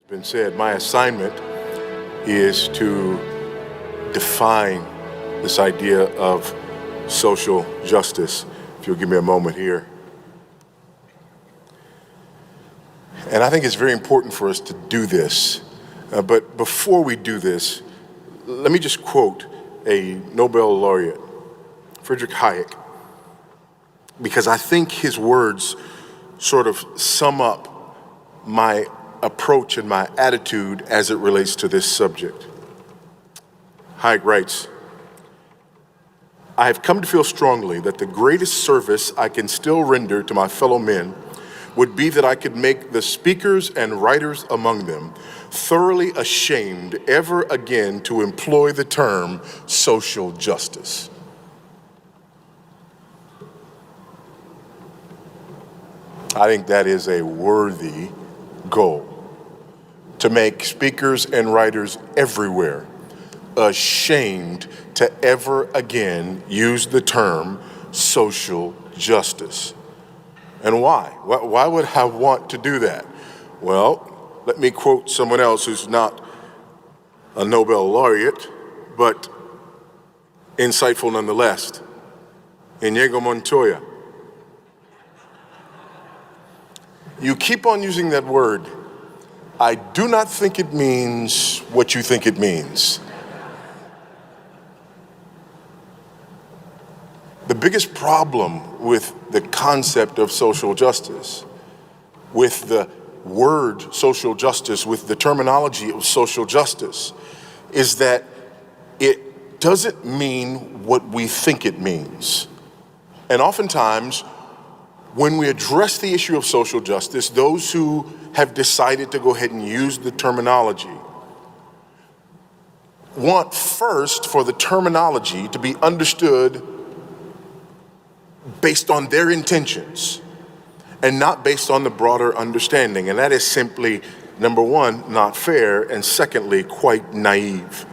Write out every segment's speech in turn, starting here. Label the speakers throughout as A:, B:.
A: Been said, my assignment is to define this idea of social justice. If you'll give me a moment here. And I think it's very important for us to do this. But before we do this, let me just quote a Nobel laureate, Friedrich Hayek, because I think his words sort of sum up my approach and my attitude as it relates to this subject. Hayek writes, "I have come to feel strongly that the greatest service I can still render to my fellow men would be that I could make the speakers and writers among them thoroughly ashamed ever again to employ the term social justice." I think that is a worthy goal, to make speakers and writers everywhere ashamed to ever again use the term social justice. And why? Why would I want to do that? Well, let me quote someone else who's not a Nobel laureate, but insightful nonetheless, Inigo Montoya. You keep on using that word. I do not think it means what you think it means. The biggest problem with the concept of social justice, with the word social justice, with the terminology of social justice, is that it doesn't mean what we think it means. And oftentimes, when we address the issue of social justice, those who have decided to go ahead and use the terminology want first for the terminology to be understood based on their intentions and not based on the broader understanding. And that is simply, number one, not fair, and secondly, quite naive.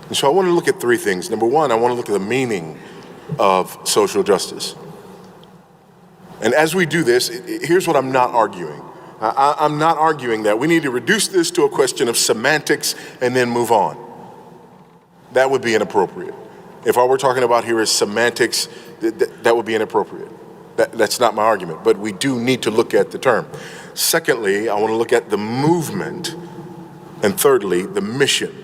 A: And so I want to look at three things. Number one, I want to look at the meaning of social justice. And as we do this, here's what I'm not arguing. I'm not arguing that we need to reduce this to a question of semantics and then move on. That would be inappropriate. If all we're talking about here is semantics, that would be inappropriate. That's not my argument, but we do need to look at the term. Secondly, I want to look at the movement. And thirdly, the mission.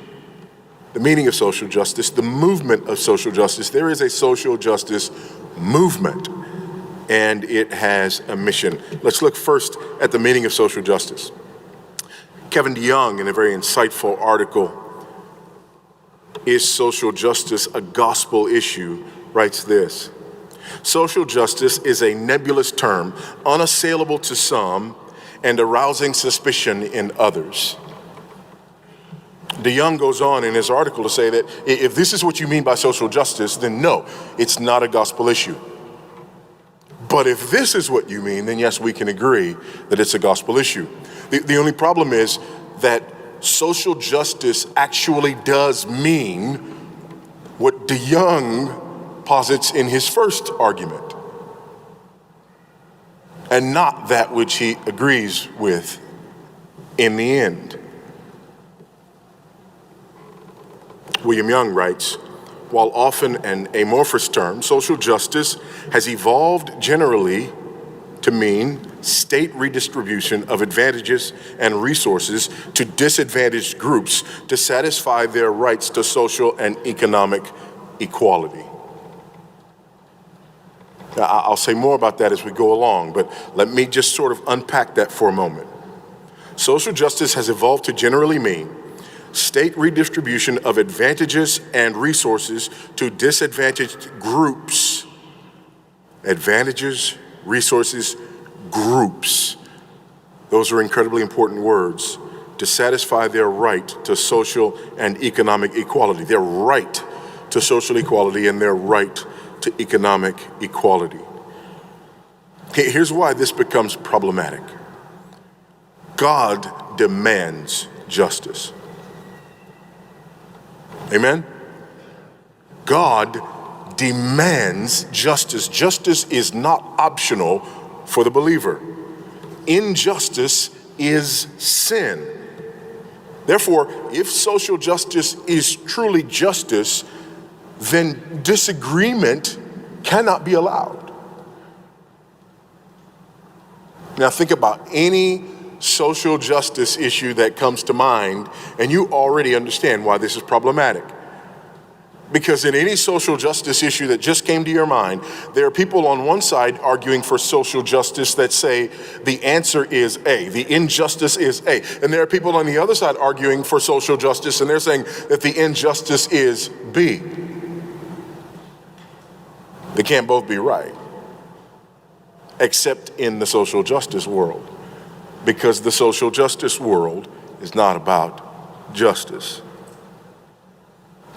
A: The meaning of social justice, the movement of social justice. There is a social justice movement, and it has a mission. Let's look first at the meaning of social justice. Kevin DeYoung, in a very insightful article, "Is Social Justice a Gospel Issue?" writes this: "Social justice is a nebulous term, unassailable to some and arousing suspicion in others." DeYoung goes on in his article to say that if this is what you mean by social justice, then no, it's not a gospel issue. But if this is what you mean, then yes, we can agree that it's a gospel issue. The only problem is that social justice actually does mean what DeYoung posits in his first argument, and not that which he agrees with in the end. William Young writes, "While often an amorphous term, social justice has evolved generally to mean state redistribution of advantages and resources to disadvantaged groups to satisfy their rights to social and economic equality." Now, I'll say more about that as we go along, but let me just sort of unpack that for a moment. Social justice has evolved to generally mean state redistribution of advantages and resources to disadvantaged groups. Advantages, resources, groups. Those are incredibly important words to satisfy their right to social and economic equality. Their right to social equality and their right to economic equality. Here's why this becomes problematic. God demands justice. Amen? God demands justice. Justice is not optional for the believer. Injustice is sin. Therefore, if social justice is truly justice, then disagreement cannot be allowed. Now think about any social justice issue that comes to mind, and you already understand why this is problematic. Because in any social justice issue that just came to your mind, there are people on one side arguing for social justice that say the answer is A, the injustice is A. And there are people on the other side arguing for social justice, and they're saying that the injustice is B. They can't both be right, except in the social justice world, because the social justice world is not about justice.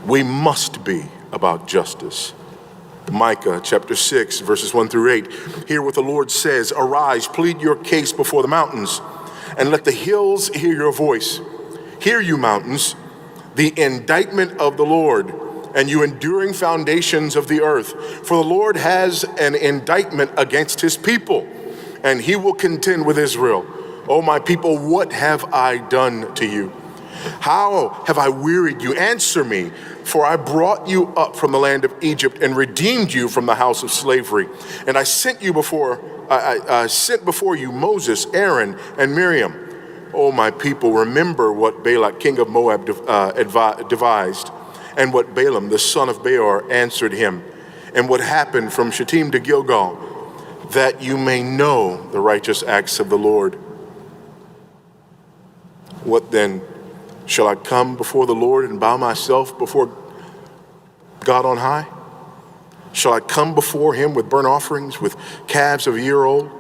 A: We must be about justice. Micah chapter 6, verses 1 through 8. Hear what the Lord says. Arise, plead your case before the mountains, and let the hills hear your voice. Hear, you mountains, the indictment of the Lord, and you enduring foundations of the earth. For the Lord has an indictment against his people, and he will contend with Israel. O my people, what have I done to you? How have I wearied you? Answer me, for I brought you up from the land of Egypt and redeemed you from the house of slavery. And I sent before you Moses, Aaron, and Miriam. O my people, remember what Balak, king of Moab, devised, and what Balaam, the son of Beor, answered him, and what happened from Shittim to Gilgal, that you may know the righteous acts of the Lord. What then? Shall I come before the Lord and bow myself before God on high? Shall I come before him with burnt offerings, with calves of a year old?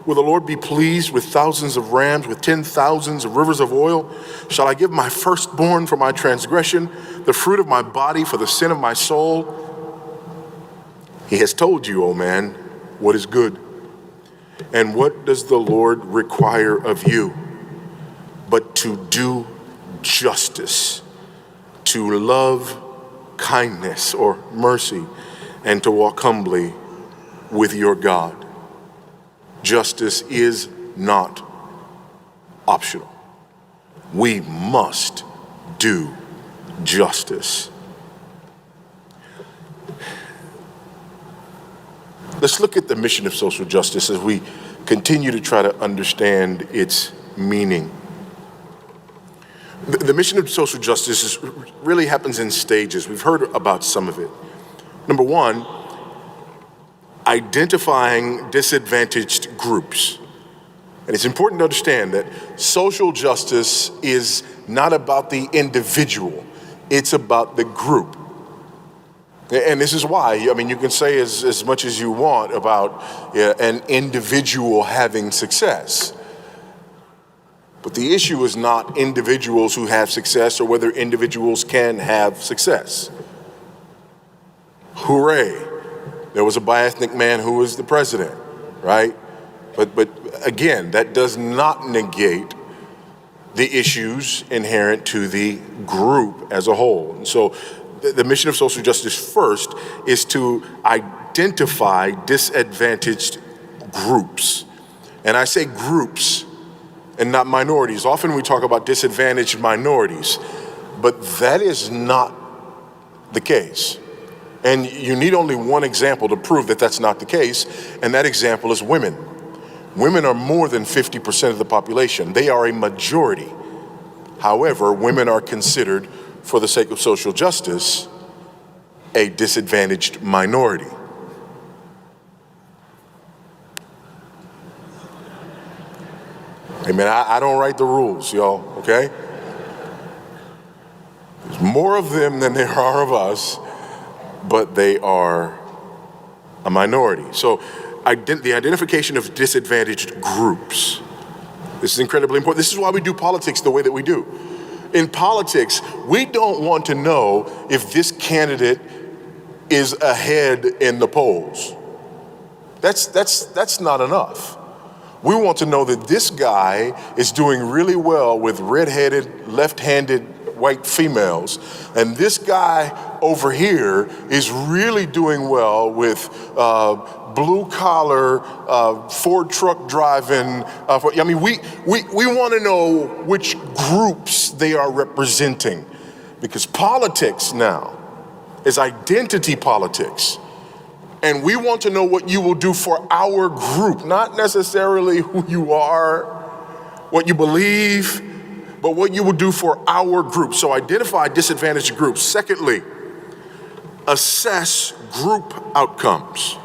A: Will the Lord be pleased with thousands of rams, with 10,000s of rivers of oil? Shall I give my firstborn for my transgression, the fruit of my body for the sin of my soul? He has told you, O man, what is good. And what does the Lord require of you? But to do justice, to love kindness or mercy, and to walk humbly with your God. Justice is not optional. We must do justice. Let's look at the mission of social justice as we continue to try to understand its meaning. The mission of social justice really happens in stages. We've heard about some of it. Number one, identifying disadvantaged groups. And it's important to understand that social justice is not about the individual, it's about the group. And this is why, you can say as much as you want about an individual having success. But the issue is not individuals who have success or whether individuals can have success. Hooray, there was a bi-ethnic man who was the president, right? But again, that does not negate the issues inherent to the group as a whole. And so the mission of social justice first is to identify disadvantaged groups. And I say groups and not minorities. Often we talk about disadvantaged minorities, but that is not the case. And you need only one example to prove that that's not the case, and that example is women. Women are more than 50% of the population. They are a majority. However, women are considered, for the sake of social justice, a disadvantaged minority. Amen. I don't write the rules, y'all, okay? There's more of them than there are of us, but they are a minority. So the identification of disadvantaged groups. This is incredibly important. This is why we do politics the way that we do. In politics, we don't want to know if this candidate is ahead in the polls. That's not enough. We want to know that this guy is doing really well with redheaded, left-handed white females, and this guy over here is really doing well with blue collar, Ford truck driving. We want to know which groups they are representing, because politics now is identity politics. And we want to know what you will do for our group, not necessarily who you are, what you believe, but what you will do for our group. So identify disadvantaged groups. Secondly, assess group outcomes.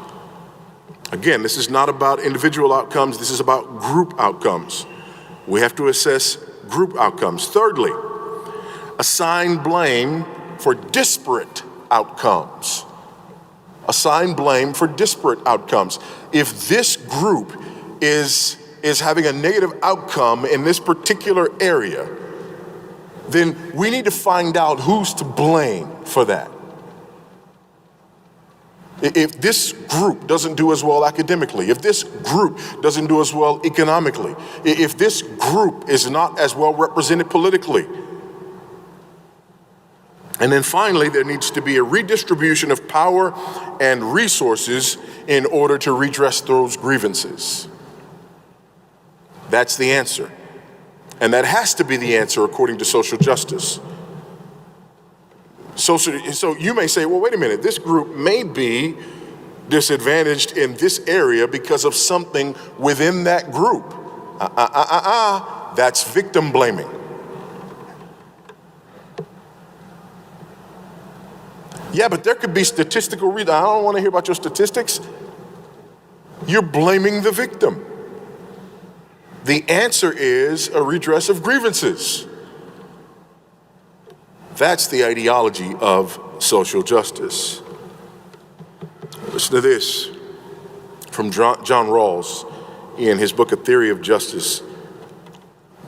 A: Again, this is not about individual outcomes, this is about group outcomes. We have to assess group outcomes. Thirdly, assign blame for disparate outcomes. Assign blame for disparate outcomes. If this group is having a negative outcome in this particular area, then we need to find out who's to blame for that. If this group doesn't do as well academically, if this group doesn't do as well economically, if this group is not as well represented politically, and then finally, there needs to be a redistribution of power and resources in order to redress those grievances. That's the answer. And that has to be the answer according to social justice. So you may say, well, wait a minute, this group may be disadvantaged in this area because of something within that group. That's victim blaming. Yeah, but there could be statistical reason. I don't want to hear about your statistics. You're blaming the victim. The answer is a redress of grievances. That's the ideology of social justice. Listen to this from John Rawls in his book, A Theory of Justice.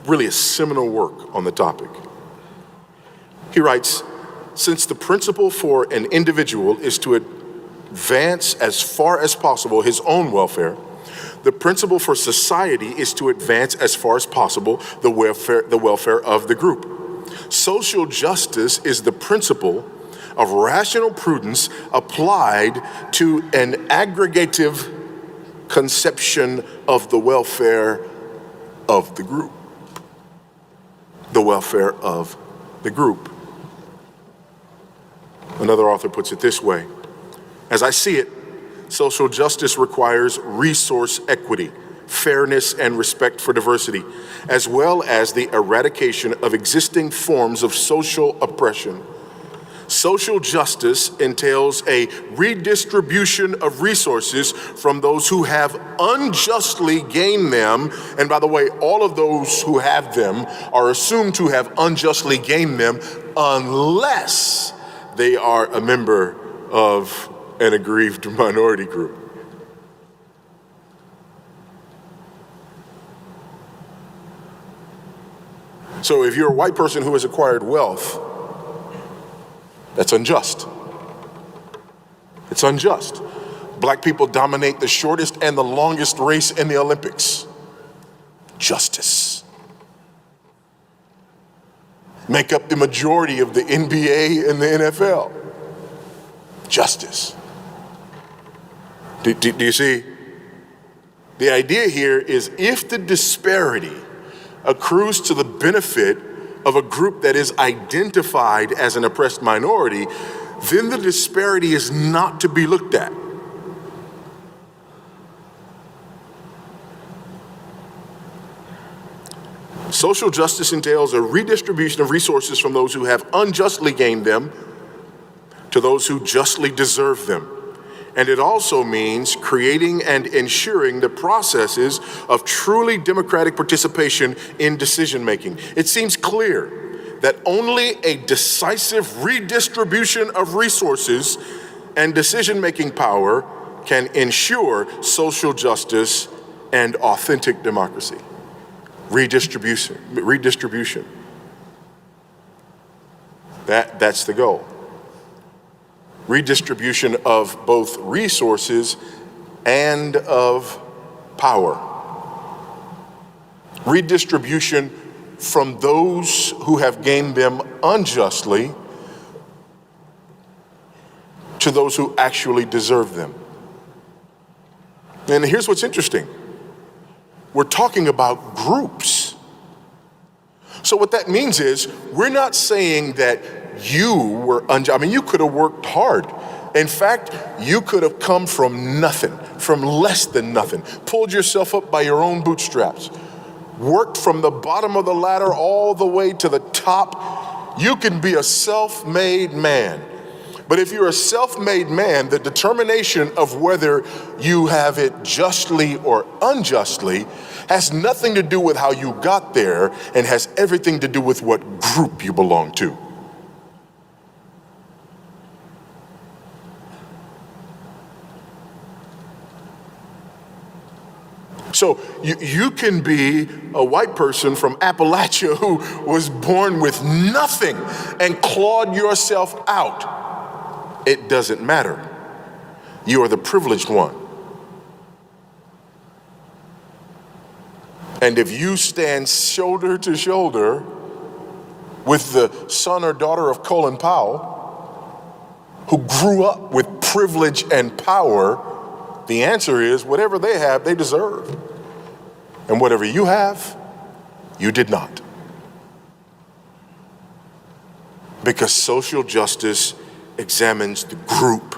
A: Really a seminal work on the topic. He writes, since the principle for an individual is to advance as far as possible his own welfare, the principle for society is to advance as far as possible the welfare of the group. Social justice is the principle of rational prudence applied to an aggregative conception of the welfare of the group. The welfare of the group. Another author puts it this way: as I see it, social justice requires resource equity, fairness, and respect for diversity, as well as the eradication of existing forms of social oppression. Social justice entails a redistribution of resources from those who have unjustly gained them. And by the way, all of those who have them are assumed to have unjustly gained them unless they are a member of an aggrieved minority group. So if you're a white person who has acquired wealth, that's unjust. It's unjust. Black people dominate the shortest and the longest race in the Olympics. Justice. Make up the majority of the NBA and the NFL. Justice. Do you see? The idea here is if the disparity accrues to the benefit of a group that is identified as an oppressed minority, then the disparity is not to be looked at. Social justice entails a redistribution of resources from those who have unjustly gained them to those who justly deserve them. And it also means creating and ensuring the processes of truly democratic participation in decision-making. It seems clear that only a decisive redistribution of resources and decision-making power can ensure social justice and authentic democracy. Redistribution. That's the goal. Redistribution of both resources and of power. Redistribution from those who have gained them unjustly to those who actually deserve them. And here's what's interesting. We're talking about groups. So what that means is we're not saying that you were you could have worked hard. In fact, you could have come from nothing, from less than nothing, pulled yourself up by your own bootstraps, worked from the bottom of the ladder all the way to the top. You can be a self-made man. But if you're a self-made man, the determination of whether you have it justly or unjustly has nothing to do with how you got there and has everything to do with what group you belong to. So you can be a white person from Appalachia who was born with nothing and clawed yourself out. It doesn't matter. You are the privileged one. And if you stand shoulder to shoulder with the son or daughter of Colin Powell, who grew up with privilege and power, the answer is whatever they have, they deserve. And whatever you have, you did not. Because social justice examines the group.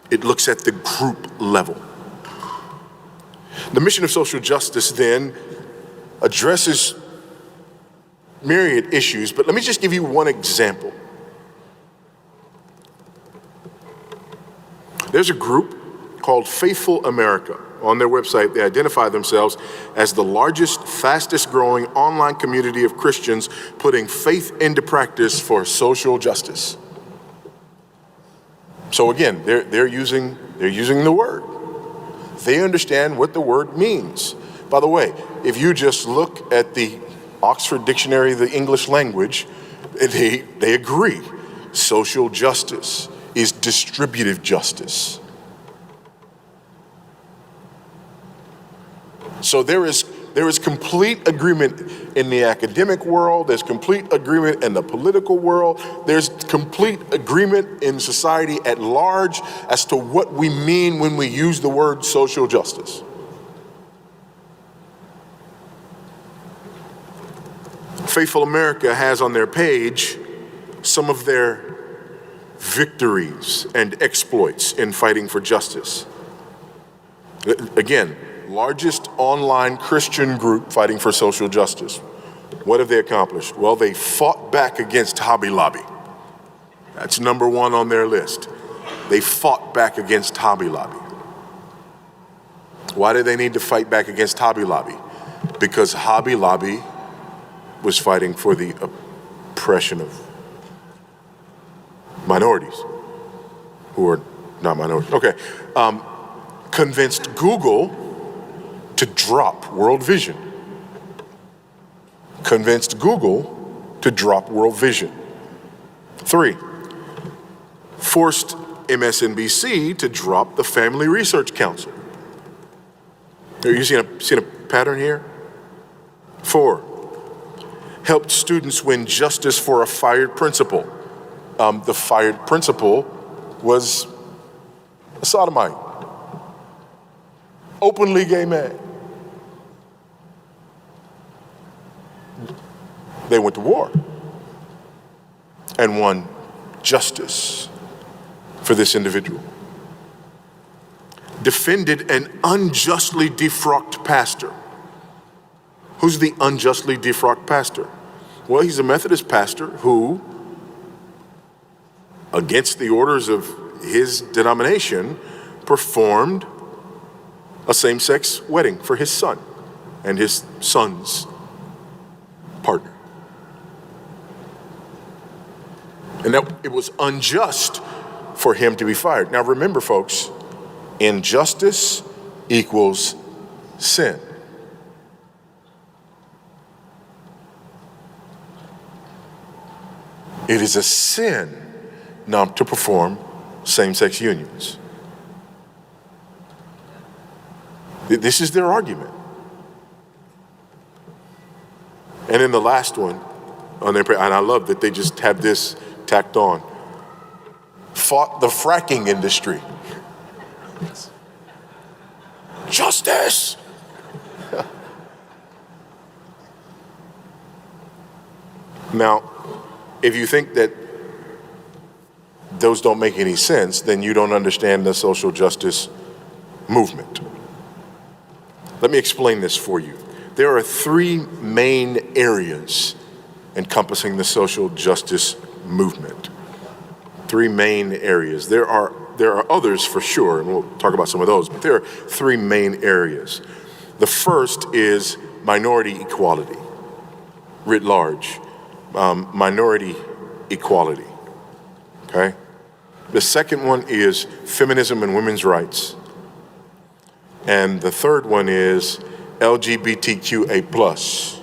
A: It looks at the group level. The mission of social justice then addresses myriad issues, but let me just give you one example. There's a group called Faithful America. On their website, they identify themselves as the largest, fastest growing online community of Christians putting faith into practice for social justice. So again, they're using the word. They understand what the word means. By the way, if you just look at the Oxford Dictionary of the English language, they agree. Social justice is distributive justice. So there is complete agreement in the academic world, there's complete agreement in the political world, there's complete agreement in society at large as to what we mean when we use the word social justice. Faithful America has on their page some of their victories and exploits in fighting for justice. Again, largest online Christian group fighting for social justice. What have they accomplished? Well, they fought back against Hobby Lobby. That's number one on their list. They fought back against Hobby Lobby. Why did they need to fight back against Hobby Lobby? Because Hobby Lobby was fighting for the oppression of minorities who are not minorities. Okay. Convinced Google to drop World Vision. Convinced Google to drop World Vision. 3, forced MSNBC to drop the Family Research Council. Are you seeing a pattern here? 4, helped students win justice for a fired principal. The fired principal was a sodomite. Openly gay man. They went to war and won justice for this individual. Defended an unjustly defrocked pastor. Who's the unjustly defrocked pastor? Well, he's a Methodist pastor who, against the orders of his denomination, performed a same-sex wedding for his son and his son's partner. And that it was unjust for him to be fired. Now remember, folks, injustice equals sin. It is a sin not to perform same-sex unions. This is their argument. And then the last one, and I love that they just have this tacked on. fought the fracking industry. Justice! Now, if you think that those don't make any sense, then you don't understand the social justice movement. Let me explain this for you. There are three main areas encompassing the social justice movement. Three main areas. There are others for sure, and we'll talk about some of those, but there are three main areas. The first is minority equality, writ large. Minority equality, okay? The second one is feminism and women's rights. And the third one is LGBTQA+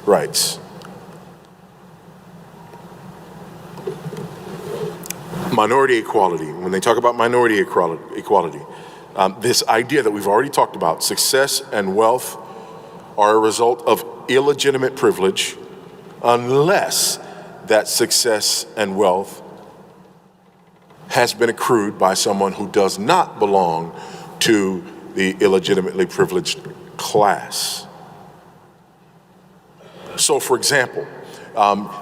A: rights. Minority equality, when they talk about minority equality, this idea that we've already talked about, success and wealth are a result of illegitimate privilege unless that success and wealth has been accrued by someone who does not belong to the illegitimately privileged class. So, for example,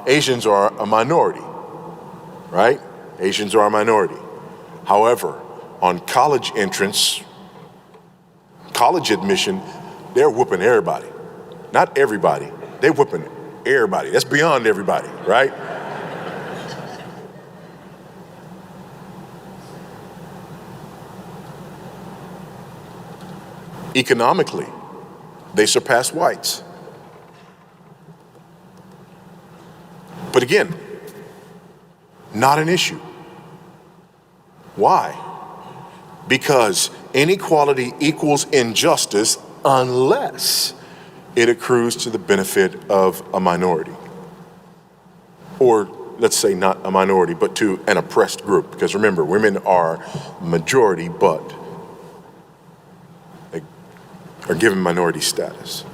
A: Asians are a minority, right? Asians are a minority. However, on college entrance, college admission, they're whooping everybody. Not everybody, they're whooping everybody. That's beyond everybody, right? Economically, they surpass whites. But again, not an issue. Why? Because inequality equals injustice unless it accrues to the benefit of a minority. Or let's say not a minority, but to an oppressed group. Because remember, women are majority, but they are given minority status.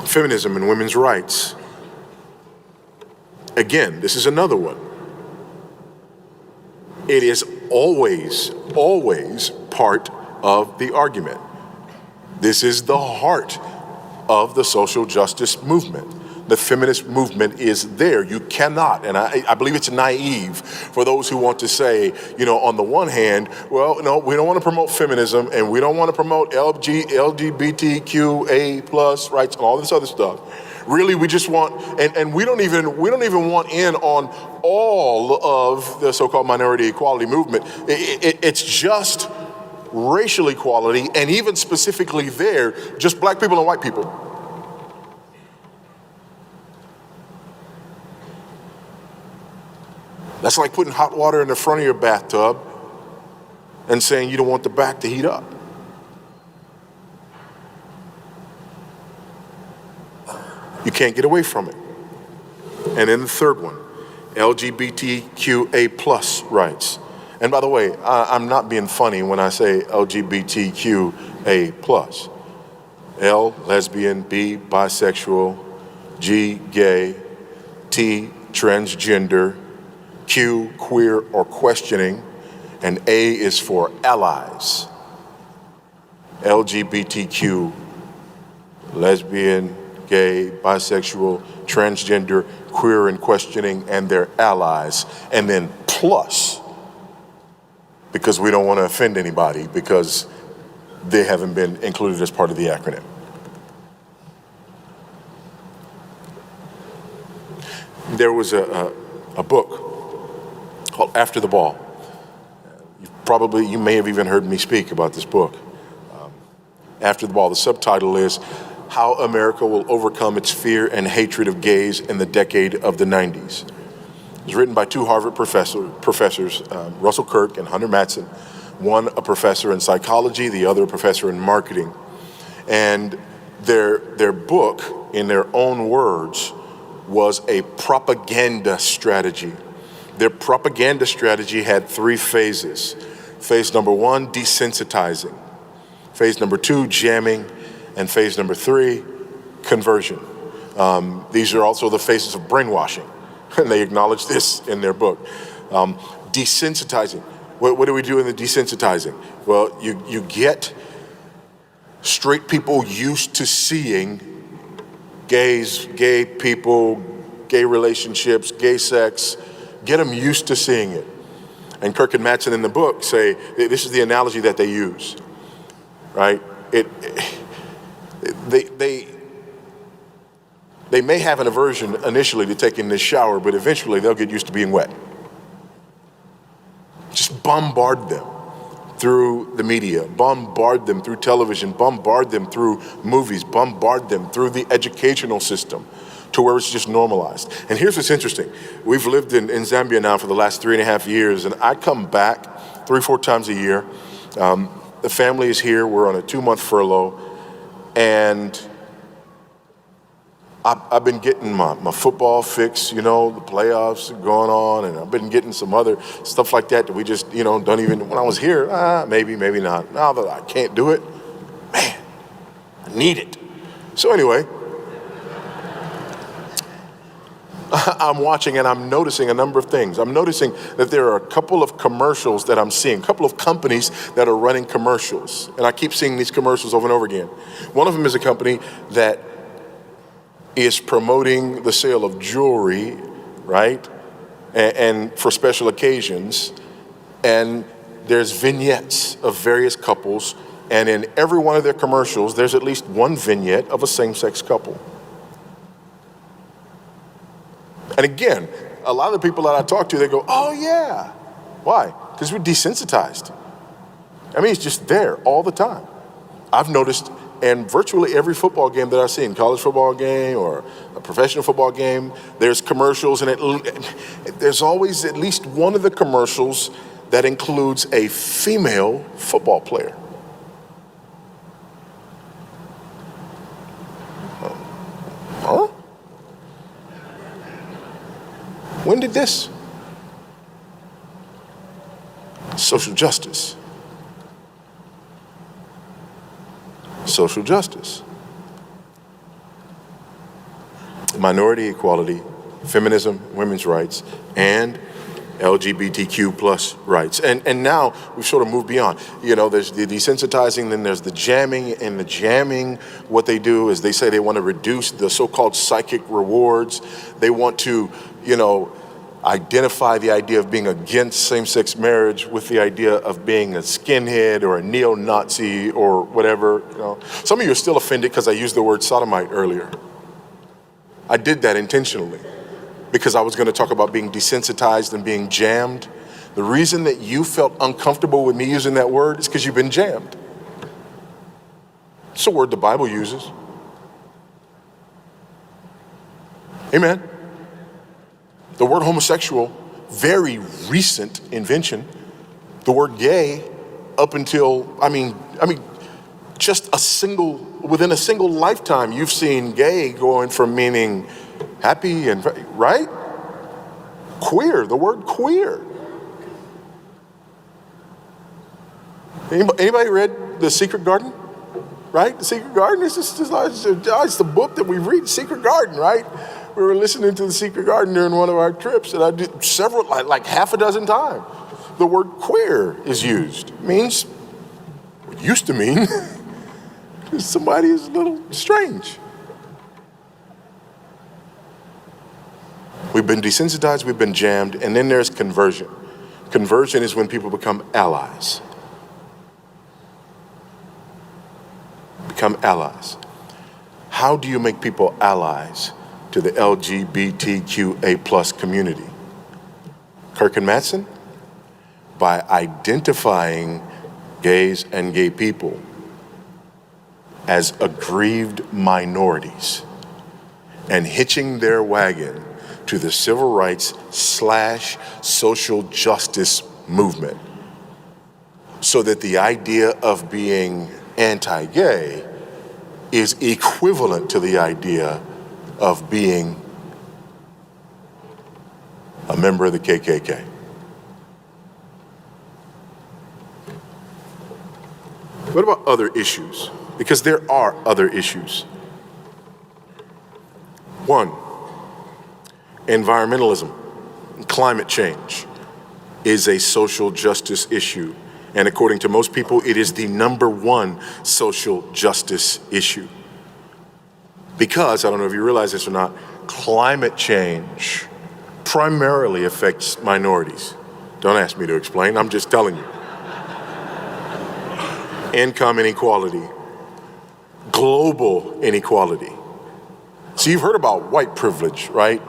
A: Feminism and women's rights. Again, this is another one. It is always part of the argument. This is the heart of the social justice movement. The feminist movement is there. You cannot, and I believe it's naive for those who want to say, on the one hand, well, no, we don't want to promote feminism and we don't want to promote LGBTQA+ rights and all this other stuff. Really, we just want, and we don't even want in on all of the so-called minority equality movement. It's just racial equality, and even specifically there, just black people and white people. That's like putting hot water in the front of your bathtub and saying you don't want the back to heat up. You can't get away from it. And then the third one, LGBTQA+ rights. And by the way, I'm not being funny when I say LGBTQA+. L, lesbian, B, bisexual, G, gay, T, transgender, Q, queer or questioning, and A is for allies. LGBTQ, lesbian, gay, bisexual, transgender, queer and questioning, and their allies. And then plus, because we don't want to offend anybody because they haven't been included as part of the acronym. There was a book called After the Ball. You may have even heard me speak about this book. After the Ball, the subtitle is How America Will Overcome Its Fear and Hatred of Gays in the Decade of the 90s. It was written by two Harvard professors, Russell Kirk and Hunter Mattson, one a professor in psychology, the other a professor in marketing. And their book, in their own words, was a propaganda strategy. Their propaganda strategy had three phases. Phase number one, desensitizing. Phase number two, jamming. And phase number three, conversion. These are also the phases of brainwashing. And they acknowledge this in their book. Desensitizing. What do we do in the desensitizing? Well, you get straight people used to seeing gays, gay people, gay relationships, gay sex, get them used to seeing it. And Kirk and Mattson in the book say, this is the analogy that they use, right? They may have an aversion initially to taking this shower, but eventually they'll get used to being wet. Just bombard them through the media, bombard them through television, bombard them through movies, bombard them through the educational system to where it's just normalized. And here's what's interesting. We've lived in Zambia now for the last 3.5 years, and I come back 3-4 times a year. The family is here. We're on a 2-month furlough, and I've been getting my football fix, the playoffs are going on, and I've been getting some other stuff like that we just, don't even, when I was here, maybe not. Now that I can't do it, man, I need it. So anyway, I'm watching and I'm noticing a number of things. I'm noticing that there are a couple of commercials that I'm seeing, a couple of companies that are running commercials. And I keep seeing these commercials over and over again. One of them is a company that is promoting the sale of jewelry, right? And for special occasions. And there's vignettes of various couples. And in every one of their commercials, there's at least one vignette of a same-sex couple. And again, a lot of the people that I talk to, they go, oh yeah. Why? Because we're desensitized. I mean, it's just there all the time. I've noticed in virtually every football game that I've seen, college football game or a professional football game, there's commercials, and there's always at least one of the commercials that includes a female football player. Huh? When did this? Social justice. Social justice. Minority equality, feminism, women's rights, and LGBTQ plus rights. And now we've sort of moved beyond. There's the desensitizing, then there's the jamming. And the jamming, what they do is they say they want to reduce the so-called psychic rewards. They want to, identify the idea of being against same-sex marriage with the idea of being a skinhead or a neo-Nazi or whatever. Some of you are still offended because I used the word sodomite earlier. I did that intentionally because I was going to talk about being desensitized and being jammed. The reason that you felt uncomfortable with me using that word is because you've been jammed. It's a word the Bible uses. Amen. The word homosexual, very recent invention. The word gay, up until, just within a single lifetime, you've seen gay going from meaning happy and, right? Queer, the word queer. Anybody read The Secret Garden? Right? The Secret Garden is it's the book that we read, Secret Garden, right? We were listening to The Secret Garden during one of our trips, and I did several, like half a dozen times. The word queer is used. It means, what it used to mean, somebody is a little strange. We've been desensitized, we've been jammed, and then there's conversion. Conversion is when people become allies. Become allies. How do you make people allies to the LGBTQA plus community? Kirk and Mattson? By identifying gays and gay people as aggrieved minorities and hitching their wagon to the civil rights / social justice movement, so that the idea of being anti-gay is equivalent to the idea of being a member of the KKK. What about other issues? Because there are other issues. One, Environmentalism, climate change is a social justice issue. And according to most people, it is the number one social justice issue. Because, I don't know if you realize this or not, climate change primarily affects minorities. Don't ask me to explain, I'm just telling you. Income inequality, global inequality. So you've heard about white privilege, right?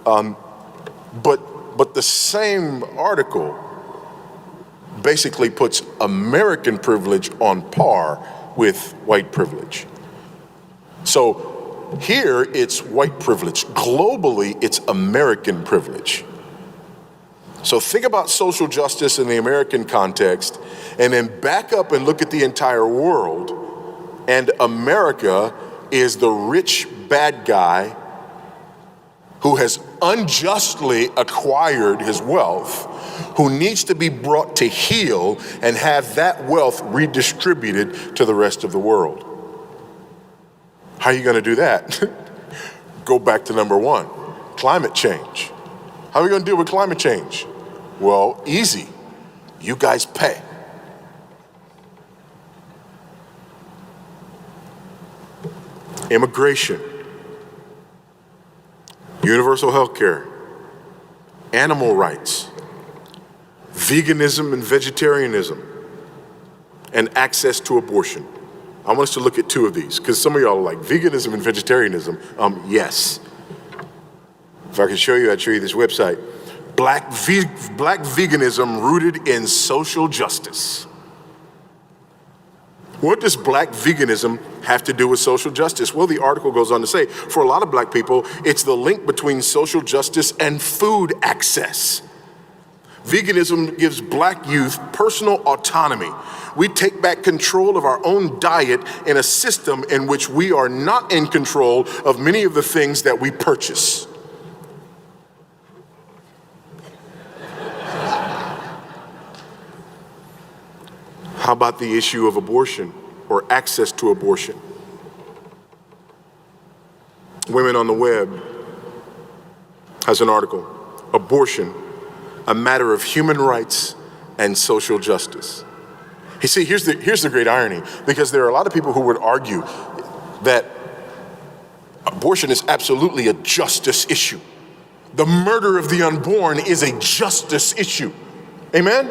A: But the same article basically puts American privilege on par with white privilege. So here it's white privilege. Globally, it's American privilege. So think about social justice in the American context, and then back up and look at the entire world. And America is the rich bad guy who has unjustly acquired his wealth, who needs to be brought to heel and have that wealth redistributed to the rest of the world. How are you going to do that? Go back to number one, climate change. How are we going to deal with climate change? Well, easy. You guys pay. Immigration, universal health care, animal rights, veganism and vegetarianism, and access to abortion. I want us to look at two of these, because some of y'all are like, veganism and vegetarianism? Yes. If I could show you, I'd show you this website. Black veganism rooted in social justice. What does black veganism have to do with social justice? Well, the article goes on to say, for a lot of black people, it's the link between social justice and food access. Veganism gives black youth personal autonomy. We take back control of our own diet in a system in which we are not in control of many of the things that we purchase. How about the issue of abortion or access to abortion? Women on the Web has an article, Abortion, a Matter of Human Rights and Social Justice. You see, here's the great irony, because there are a lot of people who would argue that abortion is absolutely a justice issue. The murder of the unborn is a justice issue. Amen?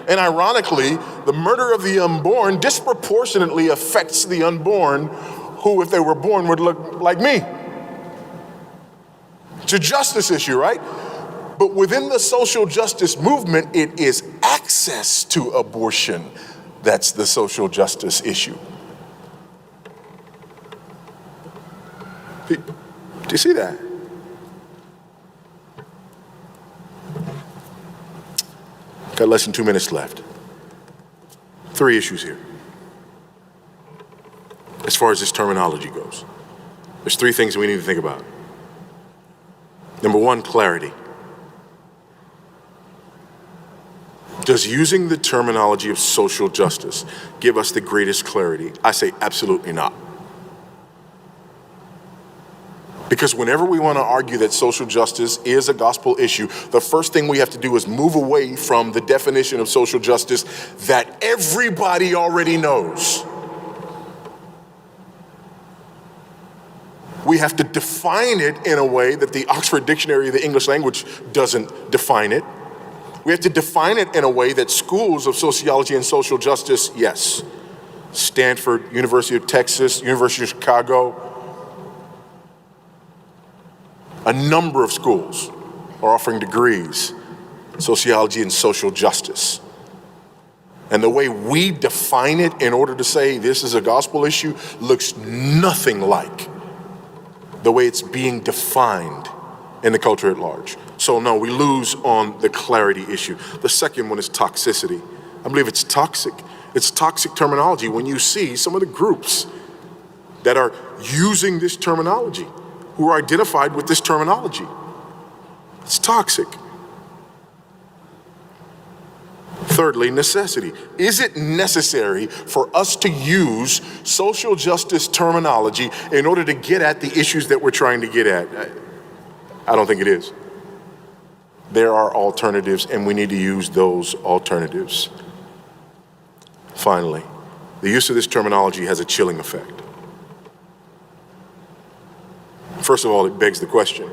A: And ironically, the murder of the unborn disproportionately affects the unborn who, if they were born, would look like me. It's a justice issue, right? But within the social justice movement, it is access to abortion that's the social justice issue. Do you see that? Got less than 2 minutes left. 3 issues here. As far as this terminology goes, there's 3 things we need to think about. Number 1, clarity. Does using the terminology of social justice give us the greatest clarity? I say absolutely not. Because whenever we want to argue that social justice is a gospel issue, the first thing we have to do is move away from the definition of social justice that everybody already knows. We have to define it in a way that the Oxford Dictionary of the English language doesn't define it. We have to define it in a way that schools of sociology and social justice, yes, Stanford, University of Texas, University of Chicago, a number of schools are offering degrees in sociology and social justice. And the way we define it in order to say this is a gospel issue looks nothing like the way it's being defined in the culture at large. So no, we lose on the clarity issue. The second one is toxicity. I believe it's toxic. It's toxic terminology when you see some of the groups that are using this terminology, who are identified with this terminology. It's toxic. Thirdly, necessity. Is it necessary for us to use social justice terminology in order to get at the issues that we're trying to get at? I don't think it is. There are alternatives, and we need to use those alternatives. Finally, the use of this terminology has a chilling effect. First of all, it begs the question.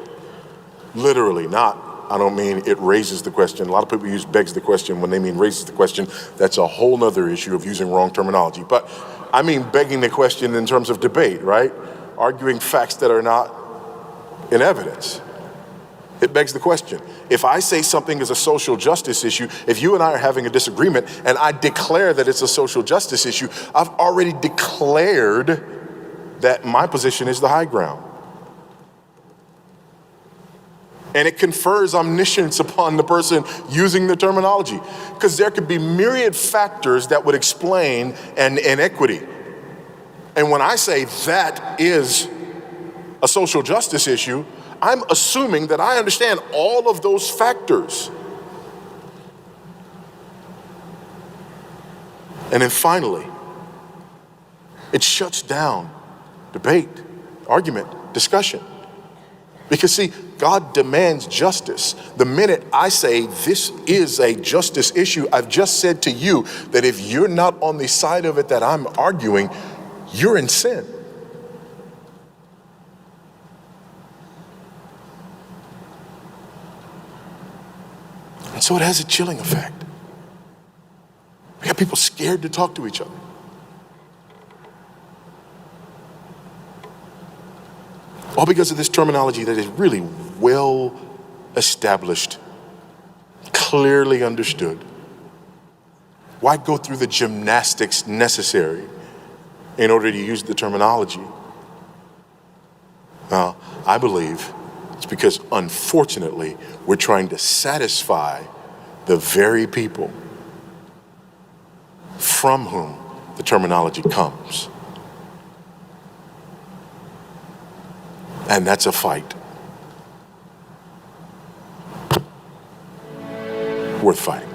A: Literally, I don't mean it raises the question. A lot of people use begs the question when they mean raises the question. That's a whole nother issue of using wrong terminology. But I mean begging the question in terms of debate, right? Arguing facts that are not in evidence. It begs the question. If I say something is a social justice issue, if you and I are having a disagreement and I declare that it's a social justice issue, I've already declared that my position is the high ground. And it confers omniscience upon the person using the terminology, because there could be myriad factors that would explain an inequity. And when I say that is a social justice issue, I'm assuming that I understand all of those factors. And then finally, it shuts down debate, argument, discussion. Because see, God demands justice. The minute I say this is a justice issue, I've just said to you that if you're not on the side of it that I'm arguing, you're in sin. And so it has a chilling effect. We got people scared to talk to each other. All because of this terminology that is really well established, clearly understood. Why go through the gymnastics necessary in order to use the terminology? Well, I believe it's because, unfortunately, we're trying to satisfy the very people from whom the terminology comes. And that's a fight worth fighting.